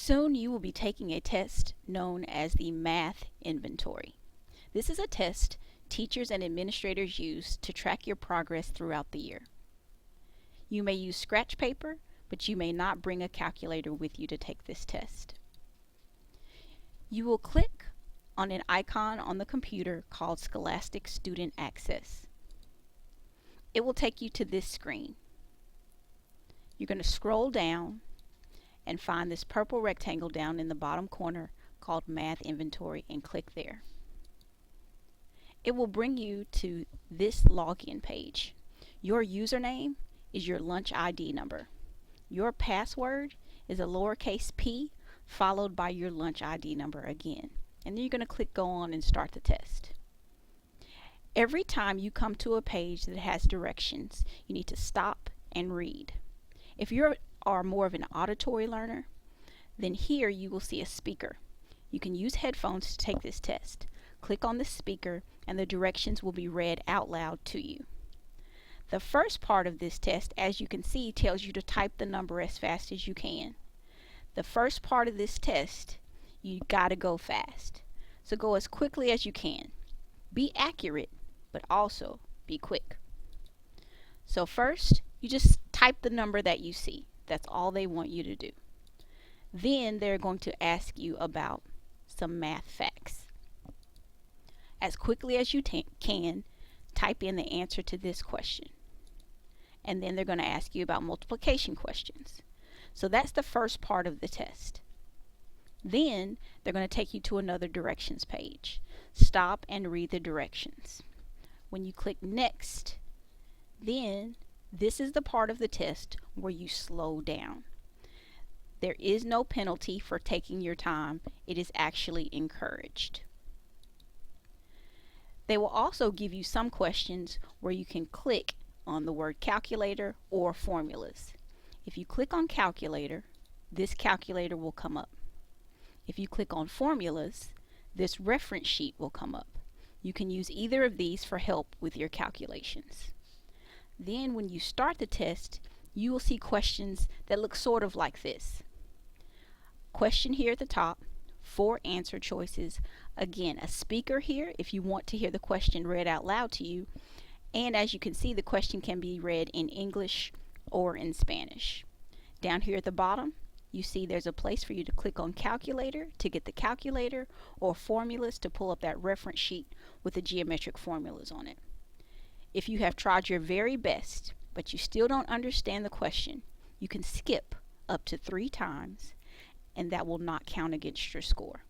Soon you will be taking a test known as the Math Inventory. This is a test teachers and administrators use to track your progress throughout the year. You may use scratch paper, but you may not bring a calculator with you to take this test. You will click on an icon on the computer called Scholastic Student Access. It will take you to this screen. You're going to scroll down and find this purple rectangle down in the bottom corner called Math Inventory and click there. It will bring you to this login page. Your username is your lunch ID number. Your password is a lowercase p followed by your lunch ID number again. And then you're going to click go on and start the test. Every time you come to a page that has directions, you need to stop and read. If you are more of an auditory learner, then here you will see a speaker. You can use headphones to take this test. Click on the speaker and the directions will be read out loud to you. The first part of this test, as you can see, tells you to type the number as fast as you can. The first part of this test, you gotta go fast. So go as quickly as you can. Be accurate, but also be quick. So first, you just type the number that you see. That's all they want you to do. Then they're going to ask you about some math facts. As quickly as you can, type in the answer to this question. And then they're going to ask you about multiplication questions. So that's the first part of the test. Then they're going to take you to another directions page. Stop and read the directions. When you click next, then this is the part of the test where you slow down. There is no penalty for taking your time. It is actually encouraged. They will also give you some questions where you can click on the word calculator or formulas. If you click on calculator, this calculator will come up. If you click on formulas, this reference sheet will come up. You can use either of these for help with your calculations. Then when you start the test, you will see questions that look sort of like this. Question here at the top, 4 answer choices. Again, a speaker here if you want to hear the question read out loud to you. And as you can see, the question can be read in English or in Spanish. Down here at the bottom, you see there's a place for you to click on calculator to get the calculator or formulas to pull up that reference sheet with the geometric formulas on it. If you have tried your very best, but you still don't understand the question, you can skip up to 3 times, and that will not count against your score.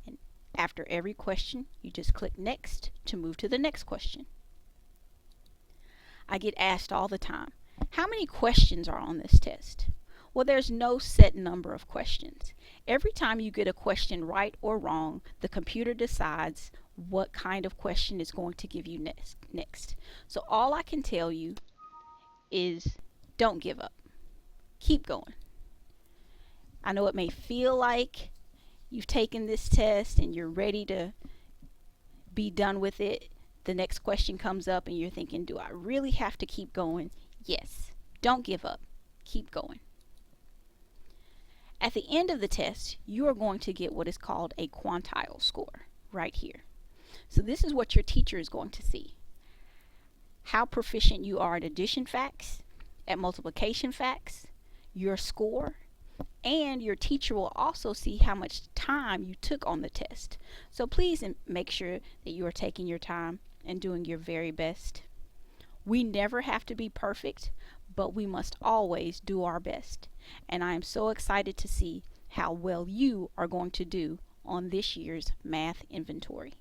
And after every question, you just click next to move to the next question. I get asked all the time, how many questions are on this test? Well, there's no set number of questions. Every time you get a question right or wrong, the computer decides what kind of question is going to give you next. So all I can tell you is don't give up. Keep going. I know it may feel like you've taken this test and you're ready to be done with it. The next question comes up and you're thinking, do I really have to keep going? Yes. Don't give up. Keep going. At the end of the test, you are going to get what is called a quantile score right here. So this is what your teacher is going to see. How proficient you are at addition facts, at multiplication facts, your score, and your teacher will also see how much time you took on the test. So please make sure that you are taking your time and doing your very best. We never have to be perfect, but we must always do our best. And I am so excited to see how well you are going to do on this year's Math Inventory.